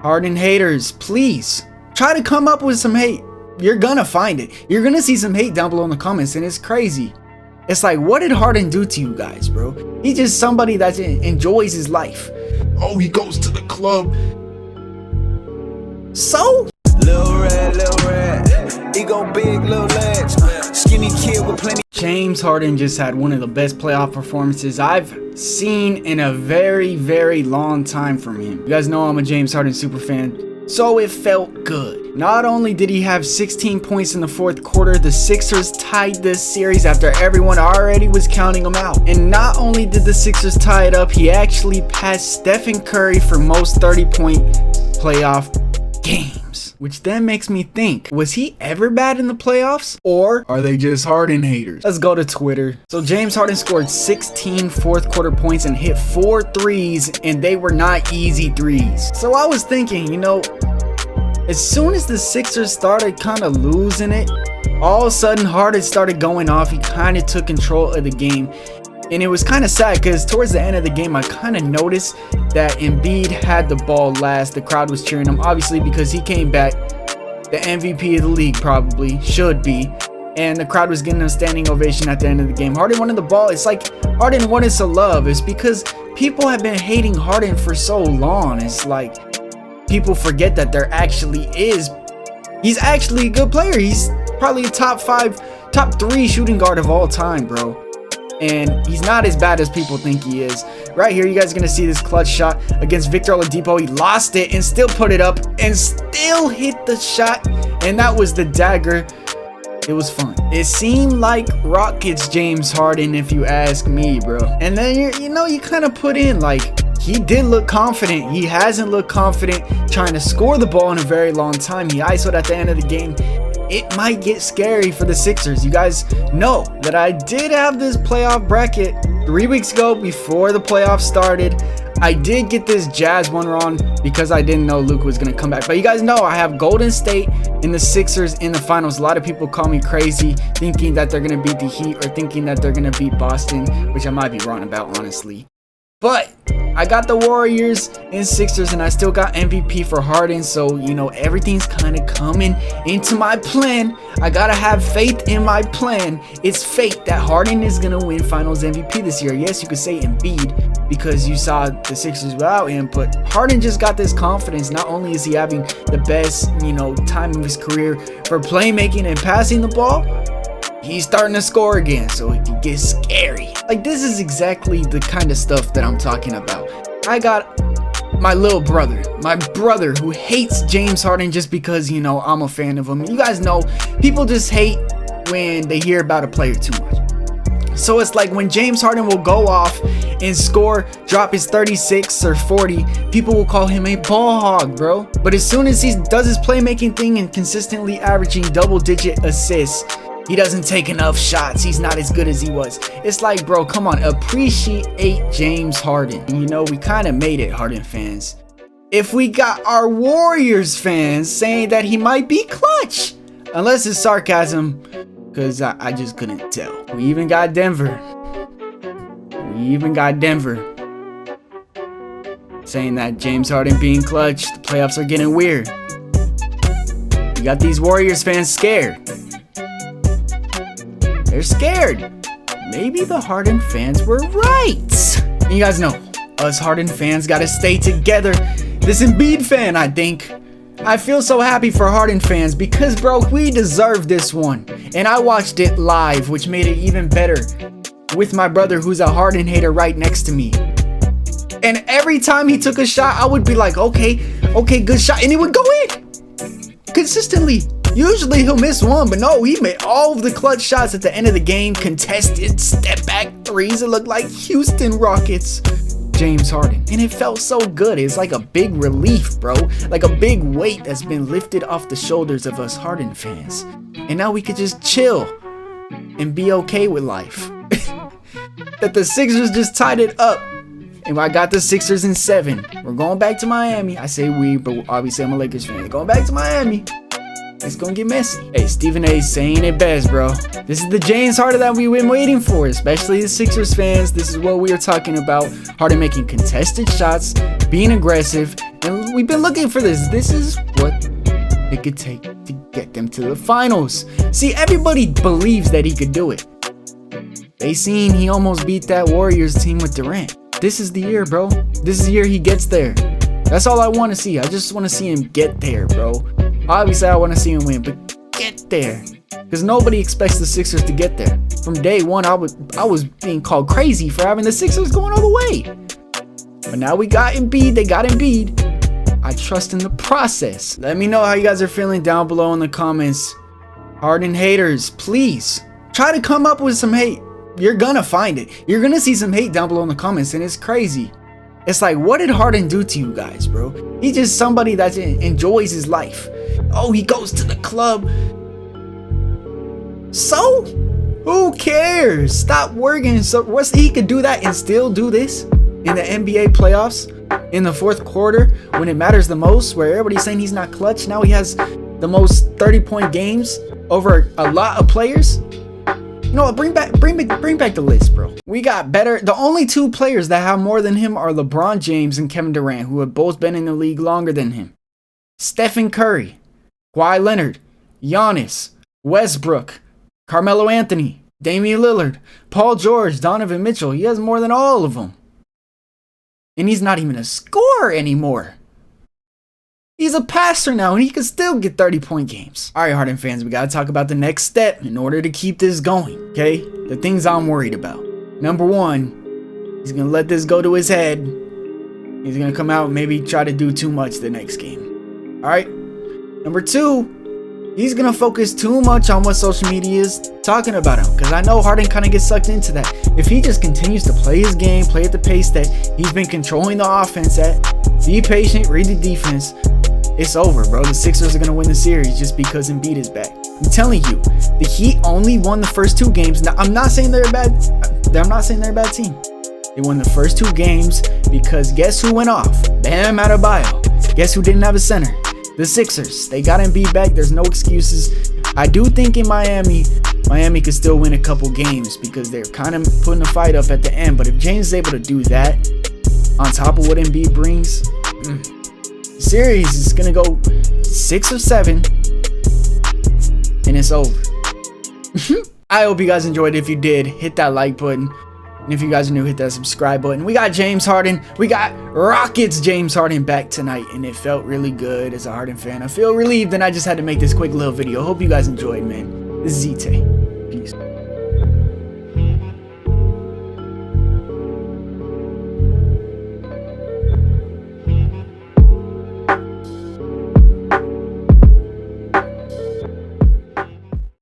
Harden haters, please try to come up with some hate. You're gonna find it. You're gonna see some hate down below in the comments, and it's crazy. It's like, what did Harden do to you guys, bro? He's just somebody that enjoys his life. Oh, he goes to the club. So? Lil Red, ego big, little legs, skinny kid with plenty. James Harden just had one of the best playoff performances I've seen in a very, very long time from him. You guys know I'm a James Harden super fan, so it felt good. Not only did he have 16 points in the fourth quarter, the Sixers tied this series after everyone already was counting them out. And not only did the Sixers tie it up, he actually passed Stephen Curry for most 30-point playoff games. Which then makes me think, was he ever bad in the playoffs? Or are they just Harden haters? Let's go to Twitter. So James Harden scored 16 fourth quarter points and hit 4 threes, and they were not easy threes. So I was thinking, you know, as soon as the Sixers started kind of losing it, all of a sudden Harden started going off. He kind of took control of the game. And it was kind of sad because towards the end of the game, I kind of noticed that Embiid had the ball last. The crowd was cheering him, obviously, because he came back. The MVP of the league probably should be. And the crowd was getting a standing ovation at the end of the game. Harden wanted the ball. It's like Harden wanted some love. It's because people have been hating Harden for so long. It's like people forget that there actually is. He's actually a good player. He's probably a top 3 shooting guard of all time, bro. And he's not as bad as people think he is. Right here, you guys are going to see this clutch shot against Victor Oladipo. He lost it and still put it up and still hit the shot. And that was the dagger. It was fun. It seemed like Rockets James Harden, if you ask me, bro. And then, you kind of put in, like, he did look confident. He hasn't looked confident trying to score the ball in a very long time. He ISO'd at the end of the game. It might get scary for the Sixers. You guys know that I did have this playoff bracket 3 weeks ago before the playoffs started. I did get this Jazz one wrong because I didn't know Luke was going to come back. But you guys know I have Golden State and the Sixers in the finals. A lot of people call me crazy thinking that they're going to beat the Heat or thinking that they're going to beat Boston, which I might be wrong about, honestly. But I got the Warriors and Sixers, and I still got MVP for Harden. So, everything's kind of coming into my plan. I gotta have faith in my plan. It's fate that Harden is gonna win Finals MVP this year. Yes, you could say Embiid because you saw the Sixers without him, but Harden just got this confidence. Not only is he having the best, time of his career for playmaking and passing the ball, he's starting to score again, so it can get scary. Like, this is exactly the kind of stuff that I'm talking about. I got my little brother, who hates James Harden just because, I'm a fan of him. You guys know, people just hate when they hear about a player too much. So it's like when James Harden will go off and score, drop his 36 or 40, people will call him a ball hog, bro. But as soon as he does his playmaking thing and consistently averaging double-digit assists, he doesn't take enough shots. He's not as good as he was. It's like, bro, come on. Appreciate James Harden. We kind of made it, Harden fans. If we got our Warriors fans saying that he might be clutch. Unless it's sarcasm, because I just couldn't tell. We even got Denver. Saying that James Harden being clutch, the playoffs are getting weird. You got these Warriors fans scared. They're scared. Maybe the Harden fans were right. And you guys know, us Harden fans gotta stay together. This Embiid fan, I think. I feel so happy for Harden fans because, bro, we deserve this one. And I watched it live, which made it even better. With my brother, who's a Harden hater, right next to me. And every time he took a shot, I would be like, okay, good shot. And it would go in. Consistently. Usually he'll miss one, but no, he made all of the clutch shots at the end of the game. Contested step back threes. It looked like Houston Rockets. James Harden. And it felt so good. It's like a big relief, bro. Like a big weight that's been lifted off the shoulders of us Harden fans. And now we could just chill and be okay with life. That the Sixers just tied it up. And I got the Sixers in 7. We're going back to Miami. I say we, but obviously I'm a Lakers fan. Going back to Miami. It's gonna get messy. Hey, Stephen A saying it best, bro. This is the James Harden that we've been waiting for, especially the Sixers fans. This is what we are talking about. Harden making contested shots, being aggressive, and we've been looking for this. This is what it could take to get them to the finals. See, everybody believes that he could do it. They seen he almost beat that Warriors team with Durant. This is the year, bro. This is the year he gets there. That's all I want to see. I just want to see him get there, bro. Obviously, I want to see him win, but get there. Because nobody expects the Sixers to get there. From day one, I was being called crazy for having the Sixers going all the way. But now we got Embiid. They got Embiid. I trust in the process. Let me know how you guys are feeling down below in the comments. Harden haters, please try to come up with some hate. You're gonna find it. You're gonna see some hate down below in the comments, and it's crazy. It's like, what did Harden do to you guys, bro? He's just somebody that enjoys his life. Oh, he goes to the club. So, who cares? Stop working. So, he could do that and still do this in the NBA playoffs in the fourth quarter when it matters the most, where everybody's saying he's not clutch. Now he has the most 30-point games over a lot of players. You know what? Bring back the list, bro. We got better. The only two players that have more than him are LeBron James and Kevin Durant, who have both been in the league longer than him. Stephen Curry, Kawhi Leonard, Giannis, Westbrook, Carmelo Anthony, Damian Lillard, Paul George, Donovan Mitchell. He has more than all of them. And he's not even a scorer anymore. He's a passer now, and he can still get 30-point games. All right, Harden fans, we got to talk about the next step in order to keep this going, okay? The things I'm worried about. Number one, he's going to let this go to his head. He's going to come out and maybe try to do too much the next game. All right? Number two, he's going to focus too much on what social media is talking about him, because I know Harden kind of gets sucked into that. If he just continues to play his game, play at the pace that he's been controlling the offense at, be patient, read the defense, it's over, bro. The Sixers are going to win the series just because Embiid is back. I'm telling you, the Heat only won the first two games. Now, I'm not saying they're a bad team. They won the first two games because guess who went off? Bam Adebayo. Guess who didn't have a center? The Sixers. They got Embiid back. There's no excuses. I do think in Miami could still win a couple games because they're kind of putting a fight up at the end. But if James is able to do that on top of what Embiid brings, series is gonna go 6 or 7 and it's over. I hope you guys enjoyed. If you did, hit that like button, and if you guys are new, hit that subscribe button. We got James Harden, we got Rockets James Harden back tonight, and it felt really good as a Harden fan. I feel relieved, and I just had to make this quick little video. Hope you guys enjoyed, man. This is ZTAY. Peace.